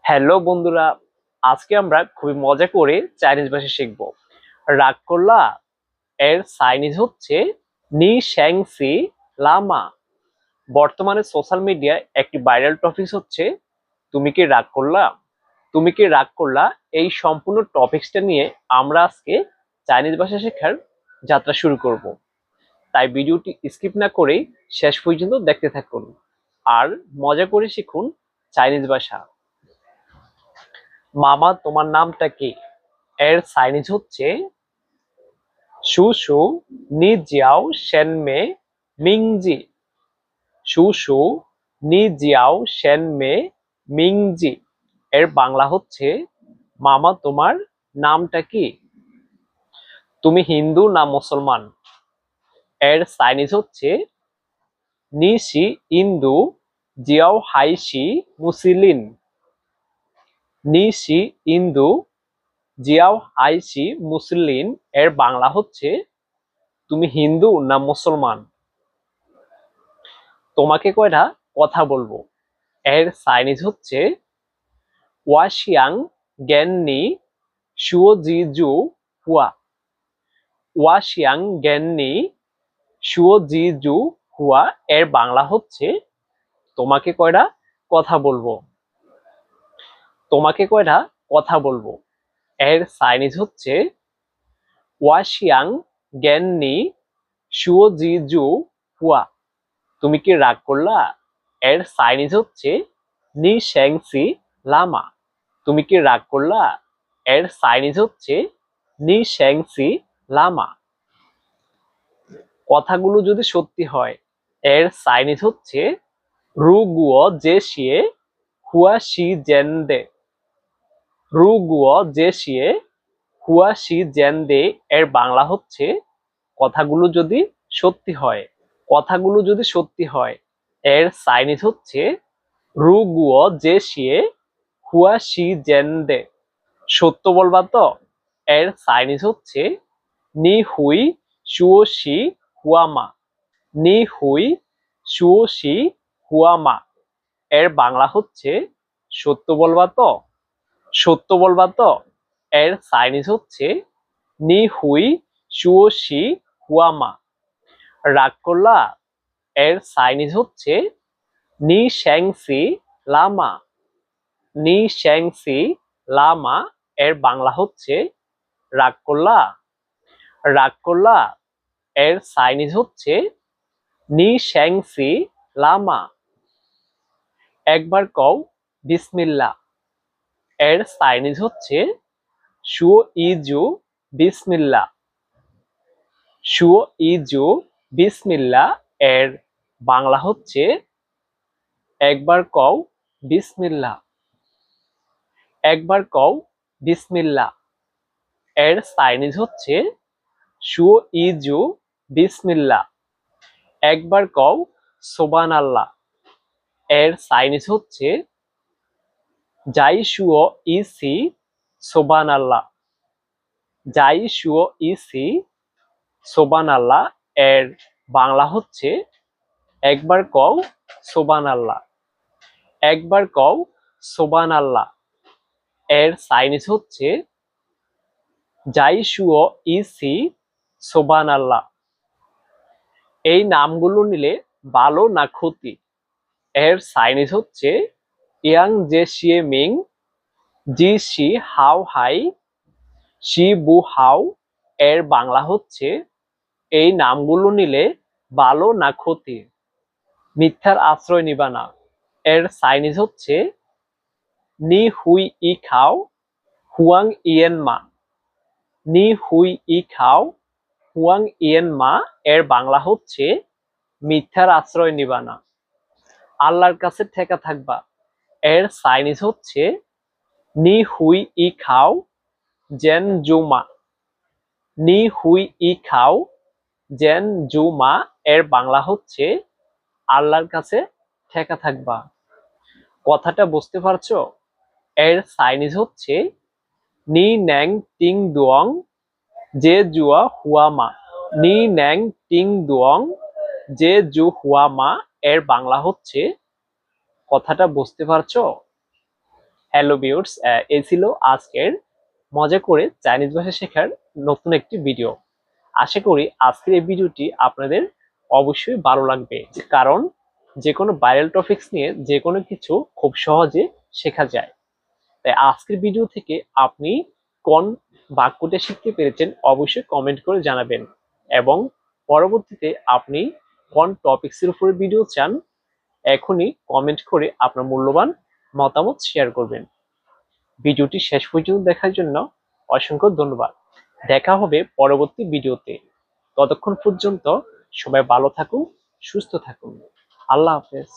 Hello বন্ধুরা, আজকে আমরা খুবই মজা করে চাইনিজ ভাষা শিখব। রাগ করলা এর চাইনিজ হচ্ছে নি শ্যাংসি লামা। বর্তমানে সোশ্যাল মিডিয়ায় একটি ভাইরাল টপিক হচ্ছে তুমি কি রাগ করলা। তুমি কি রাগ করলা, এই সম্পূর্ণ টপিকসটা নিয়ে আমরা আজকে চাইনিজ ভাষা শেখার যাত্রা শুরু করব। তাই ভিডিওটি স্কিপ না করেই শেষ পর্যন্ত দেখতে থাকুন আর মজা করে শিখুন চাইনিজ ভাষা। মামা তোমার নামটা কি এর চাইনিজ হচ্ছে সু সু নি জিয়াও সেন মে মিংজি। সু সু নি জিয়াও সেন মে মিংজি এর বাংলা হচ্ছে মামা তোমার নামটা কি। তুমি হিন্দু না মুসলমান এর চাইনিজ হচ্ছে নি সি ইন্দু জিয়াও হাইসি মুসিলিন। নি সি ইন্দু জিয়াও হাইসি মুসলিন এর বাংলা হচ্ছে তুমি হিন্দু না মুসলমান। তোমাকে কয়টা কথা বলবো এর চাইনিজ হচ্ছে ওয়াশিয়াং গেননি শুয়োজি জু হুয়া। ওয়াশিয়াং গেননি শুয়োজি জু হুয়া এর বাংলা হচ্ছে তোমাকে কয়টা কথা বলবো। তোমাকে কয়টা কথা বলবো এর চাইনিজ হচ্ছে ওয়াশিয়াং গেননি শুয়োজি জু হুয়া। তুমি কি রাগ করলা এর চাইনিজ হচ্ছে নি শ্যাংসি লামা। তুমি কি রাগ করলা এর চাইনিজ হচ্ছে নি শ্যাংসি লামা। কথাগুলো যদি সত্যি হয় এর চাইনিজ হচ্ছে রু গুয়ো জে শিয়ে হুয়া শি জেন দে। রু গুয়ো জে শিয়ে হুয়া শি জেন দে এর বাংলা হচ্ছে কথাগুলো যদি সত্যি হয়। কথাগুলো যদি সত্যি হয় এর চাইনিজ হচ্ছে রু গুয়ো জে শিয়ে হুয়া শি জেন দে। সত্য বলবা তো এর চাইনিজ হচ্ছে নি হুই শুও শি হুয়ামা। নি হুই শুও শি হুয়ামা এর বাংলা হচ্ছে সত্য বলবা তো। সত্য বলবা তো এর চাইনিজ হচ্ছে নি হুই শুও শি হুয়ামা। রাগ করলা এর চাইনিজ হচ্ছে নি শ্যাংসি লামা। নি শ্যাংসি লামা এর বাংলা হচ্ছে রাগ করলা। রাগ করলা এর চাইনিজ হচ্ছে নি শ্যাংসি লামা। একবার কও বিসমিল্লা এর চাইনিজ হচ্ছে শুও ইজু বিসমিল্লা। শুও ইজু বিসমিল্লা এর বাংলা হচ্ছে একবার কও বিসমিল্লা। একবার কও বিসমিল্লা এর চাইনিজ হচ্ছে শুও ইজু বিসমিল্লা। একবার কও সোবান আল্লাহ এর চাইনিজ হচ্ছে যাই শুও ইসি সোবান আল্লাহ। যাই শুও ইসি সোবান আল্লাহ এর বাংলা হচ্ছে একবার কও সোবান আল্লাহ। একবার কও সোবান আল্লাহ এর চাইনিজ হচ্ছে যাই শুও ইসি সোবান আল্লাহ। এই নামগুলো নিলে ভালো না ক্ষতি এর চাইনিজ হচ্ছে ইয়াং জে শিয়ে মিং জি শি হাও হাই শি বু হাও এর বাংলা হচ্ছে এই নামগুলো নিলে ভালো না ক্ষতি। মিথ্যার আশ্রয় নিবা না এর চাইনিজ হচ্ছে নি হুই ই খাও হুয়াং ইয়েন মা। নি হুই ই খাও হুয়াং ইয়েন মা এর বাংলা হচ্ছে মিথ্যার আশ্রয় নিবা না। আল্লাহর কাছে ঠেকা থাকবা এর চাইনিজ হচ্ছে নি হুই ই খাও জেন জুমা। নি হুই ই খাও জেন জুমা এর বাংলা হচ্ছে আল্লাহর কাছে ঠেকা থাকবা। কথাটা বুঝতে পারছো এর চাইনিজ হচ্ছে নি ন্যাং টিং দুয়ং জে জুয়া হুয়ামা। নি ন্যাং টিং দুয়ং জে জু হুয়ামা এর বাংলা হচ্ছে কথাটা বুঝতে পারছো। হ্যালো ভিউয়ার্স, এই ছিল আজকের মজা করে চাইনিজ ভাষা শেখার নতুন একটি ভিডিও। আশা করি আজকের এই ভিডিওটি আপনাদের অবশ্যই ভালো লাগবে, কারণ যে কোনো ভাইরাল টপিকস নিয়ে যে কোনো কিছু খুব সহজে শেখা যায়। তাই আজকের ভিডিও থেকে আপনি কোন বাক্যটা শিখতে পেরেছেন অবশ্যই কমেন্ট করে জানাবেন, এবং পরবর্তীতে আপনি কোন টপিকসের উপরে ভিডিও চান এখনই কমেন্ট করে আপনার মূল্যবান মতামত শেয়ার করবেন। ভিডিওটি শেষ পর্যন্ত দেখার জন্য অসংখ্য ধন্যবাদ। দেখা হবে পরবর্তী ভিডিওতে। ততক্ষণ পর্যন্ত সবাই ভালো থাকুন, সুস্থ থাকুন। আল্লাহ হাফেজ।